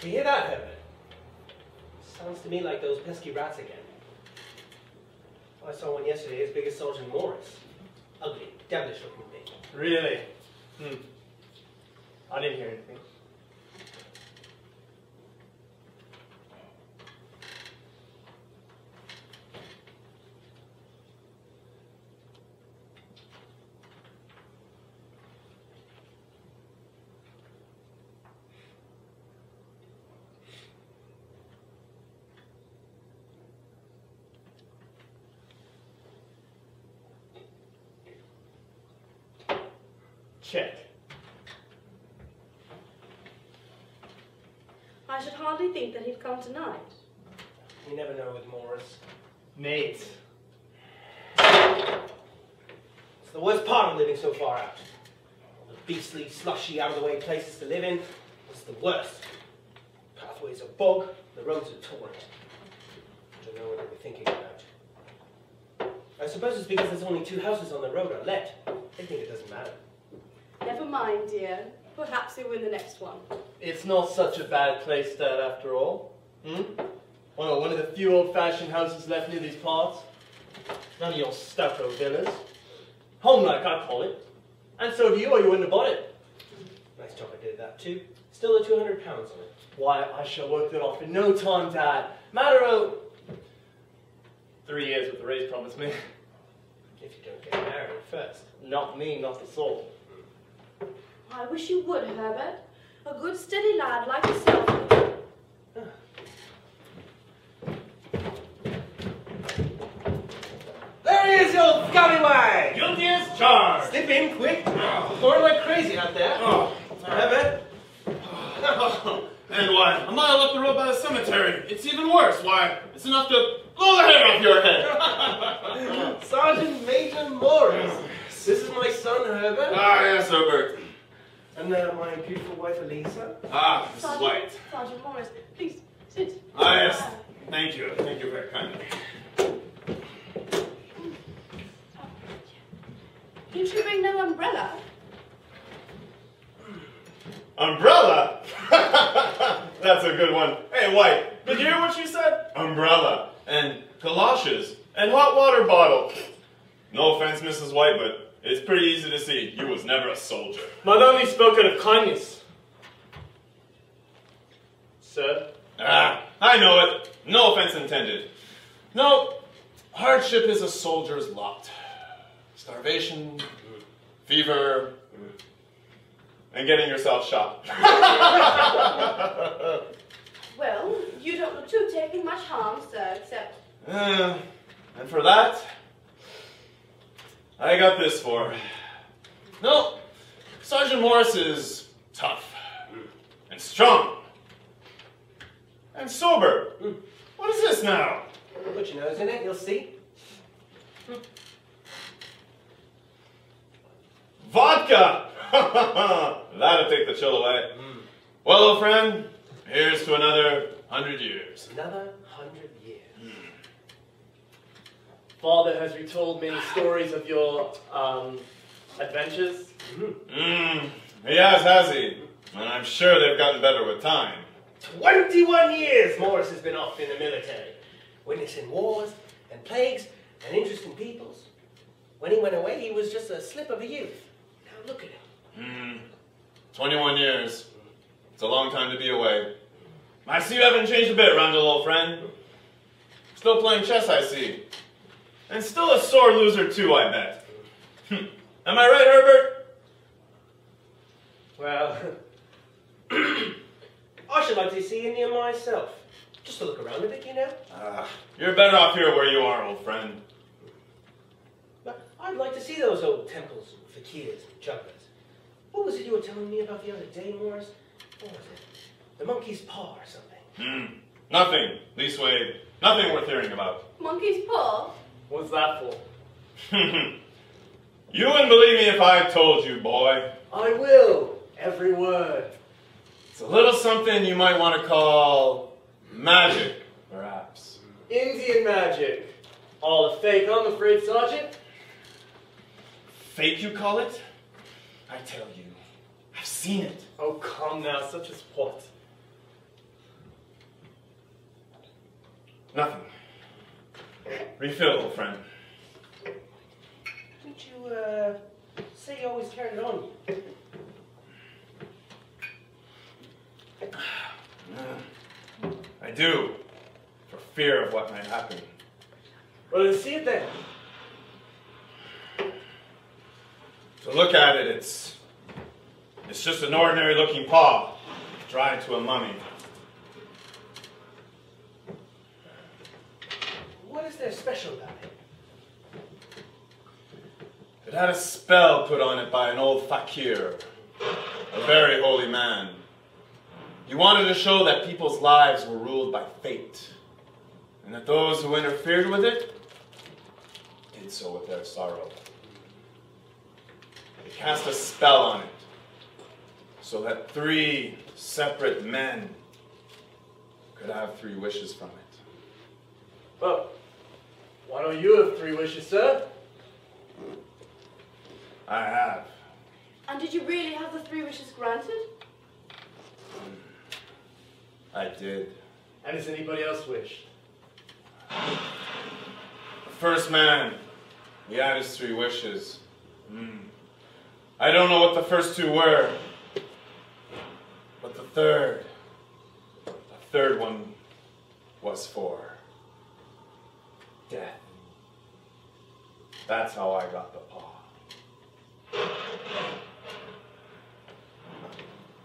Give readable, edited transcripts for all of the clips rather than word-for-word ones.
You hear that, Herbert? Sounds to me like those pesky rats again. I saw one yesterday as big as Sergeant Morris. Ugly, devilish looking thing. Really? I didn't hear anything. Check. I should hardly think that he'd come tonight. You never know with Morris. Mate. It's the worst part of living so far out. All the beastly, slushy, out-of-the-way places to live in. It's the worst. Pathways are bog, the roads are torrent. I don't know what they were thinking about. I suppose it's because there's only 2 houses on the road are let. They think it doesn't matter. Never mind, dear. Perhaps he'll win the next one. It's not such a bad place, Dad, after all. Well, one of the few old-fashioned houses left near these parts. None of your stout old villas. Home-like, I call it. And so do you, or you wouldn't have bought it. Nice job I did that too. Still the £200 on it. Why, I shall work that off in no time, Dad. Matter of 3 years with the raise promised me. If you don't get married first. Not me, not the soul. I wish you would, Herbert. A good, steady lad like yourself. There he is, you old scallywag! Guilty as charged! Slip in quick. Pouring like crazy out there. Herbert. And why, a mile up the road by the cemetery, it's even worse. Why, it's enough to blow the hair off your head. Sergeant Major Morris. This is my son, Herbert. Ah, yes, Herbert. And my beautiful wife, Elisa. Ah, Mrs. White. Sergeant Morris, please, sit. Ah, yes. Thank you. Thank you very kindly. Didn't you bring no umbrella? Umbrella? That's a good one. Hey, White, did you hear what she said? Umbrella, and galoshes, and hot water bottle. No offense, Mrs. White, but it's pretty easy to see you was never a soldier. Not only spoken of kindness. Sir? Ah, I know it. No offense intended. No, hardship is a soldier's lot. Starvation, fever, and getting yourself shot. Well, you don't look to have taken much harm, sir, except... And for that, I got this for. No, Sergeant Morris is tough, and strong, and sober. What is this now? Put your nose in it, you'll see. Vodka! That'll take the chill away. Well, old friend, here's to another 100 years. Another 100 years. Father has retold many stories of your, adventures. He has he? And I'm sure they've gotten better with time. 21 years Morris has been off in the military, witnessing wars and plagues and interesting peoples. When he went away, he was just a slip of a youth. Now look at him. 21 years. It's a long time to be away. I see you haven't changed a bit, Randall, old friend. Still playing chess, I see. And still a sore loser, too, I bet. Am I right, Herbert? Well, I should like to see India myself. Just to look around a bit, you know. You're better off here where you are, old friend. But I'd like to see those old temples and fakirs and jugglers. What was it you were telling me about the other day, Morris? What was it? The monkey's paw or something? Nothing. Leastway, nothing worth hearing about. Monkey's paw? What's that for? You wouldn't believe me if I told you, boy. I will. Every word. It's a little something you might want to call magic, perhaps. Indian magic. All a fake, I'm afraid, Sergeant. Fake, you call it? I tell you, I've seen it. Oh, come now, such as what? Nothing. Refill, old friend. Didn't you, say you always carried it on you? I do, for fear of what might happen. Well, let's see it then. To look at it, it's just an ordinary looking paw, dried to a mummy. What is there special about it? It had a spell put on it by an old fakir, a very holy man. He wanted to show that people's lives were ruled by fate, and that those who interfered with it did so with their sorrow. He cast a spell on it, so that 3 separate men could have 3 wishes from it. Well, why don't you have 3 wishes, sir? I have. And did you really have the 3 wishes granted? I did. And has anybody else wished? The first man, he had his 3 wishes. I don't know what the first 2 were, but the third one was for death. That's how I got the paw.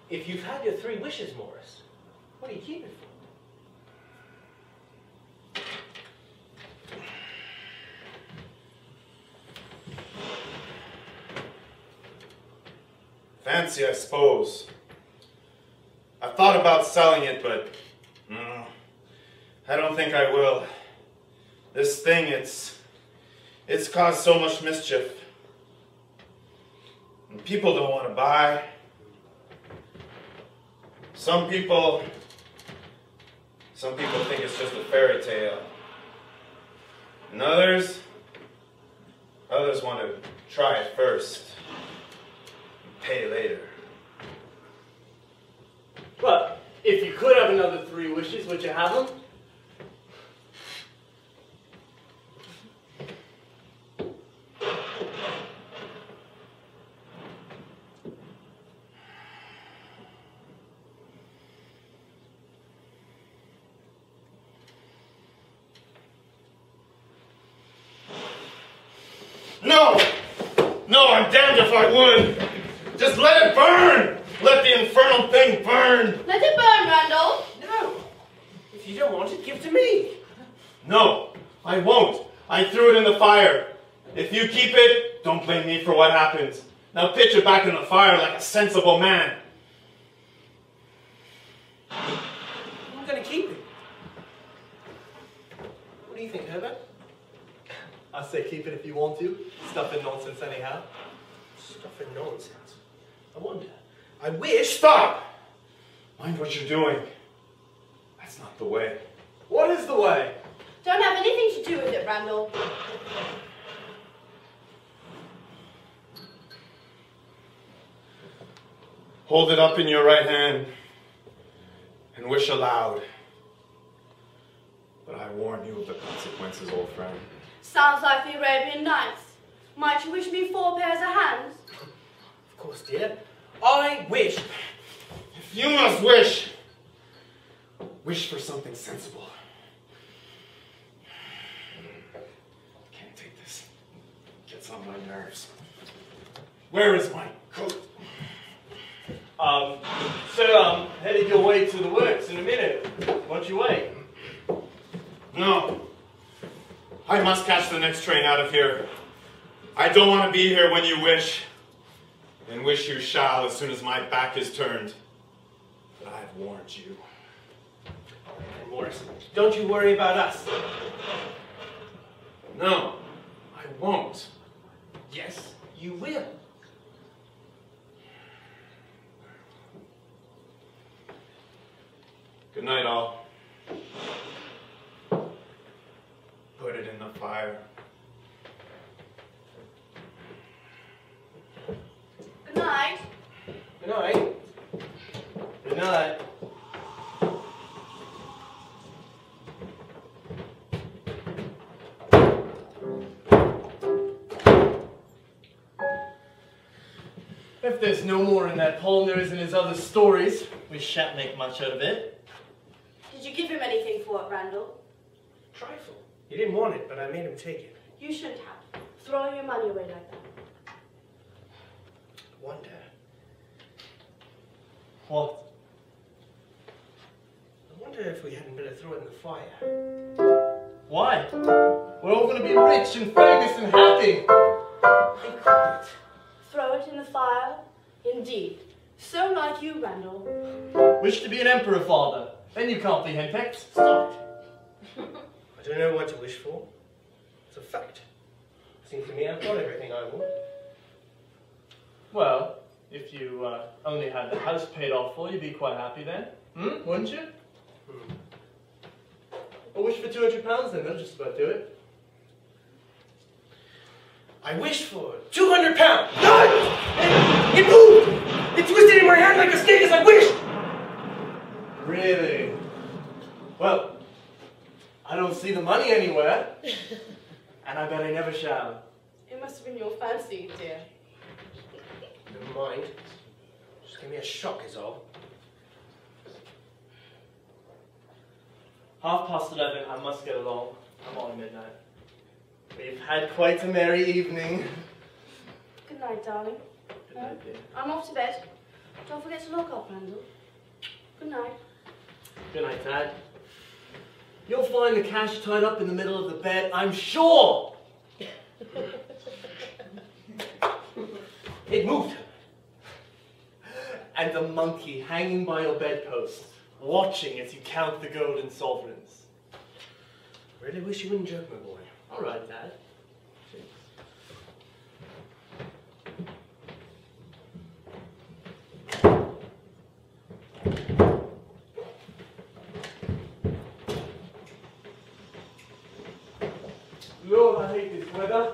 If you've had your 3 wishes, Morris, what do you keep it for? Fancy, I suppose. I've thought about selling it, but I don't think I will. This thing, it's caused so much mischief. And people don't want to buy. Some people think it's just a fairy tale. And others want to try it first and pay later. But if you could have another 3 wishes, would you have them? No, I'm damned if I would. Just let it burn. Let the infernal thing burn. Let it burn, Randall. No. If you don't want it, give it to me. No, I won't. I threw it in the fire. If you keep it, don't blame me for what happens. Now pitch it back in the fire like a sensible man. I'm going to keep it. What do you think, Herbert? I say keep it if you want to. Stuff and nonsense anyhow. Stuff and nonsense. I wonder. I wish... Stop! Mind what you're doing. That's not the way. What is the way? Don't have anything to do with it, Randall. Hold it up in your right hand and wish aloud. But I warn you of the consequences, old friend. Sounds like the Arabian Nights. Might you wish me 4 pairs of hands? Of course, dear. I wish... If you must wish, wish for something sensible. Can't take this. Gets on my nerves. Where is my coat? Sir, I'm headed your way to the works in a minute. Won't you wait? No. I must catch the next train out of here. I don't want to be here when you wish. And wish you shall as soon as my back is turned. But I have warned you. And Morris, don't you worry about us. No, I won't. Yes, you will. Good night, all. Put it in the fire. Good night. Good night. Good night. If there's no more in that poem there is in his other stories, we shan't make much out of it. Did you give him anything for it, Randall? Trifle. He didn't want it, but I made him take it. You shouldn't have. Throwing your money away like that. Wonder. What? I wonder if we hadn't better throw it in the fire. Why? We're all going to be rich and famous and happy. Be quiet. Throw it in the fire? Indeed. So like you, Randall. Wish to be an emperor, father. Then you can't be henpecked. Stop it. I don't know what to wish for. It's a fact. Seems to me I've got everything I want. Well, if you only had the house paid off for, you'd be quite happy then. Wouldn't you? A wish for £200 then, that'll just about do it. I wished for £200. No! It moved! It twisted in my hand like a snake as I wished! Really? Well, I don't see the money anywhere. And I bet I never shall. It must have been your fancy, dear. Never mind. Just give me a shock is all. 11:30, I must get along. I'm on midnight. We've had quite a merry evening. Good night, darling. Good night, dear. I'm off to bed. Don't forget to lock up, Randall. Good night. Good night, Dad. You'll find the cash tied up in the middle of the bed, I'm sure! It moved. And the monkey hanging by your bedpost, watching as you count the golden sovereigns. Really wish you wouldn't joke, my boy. All right, Dad. Lord, I hate this weather.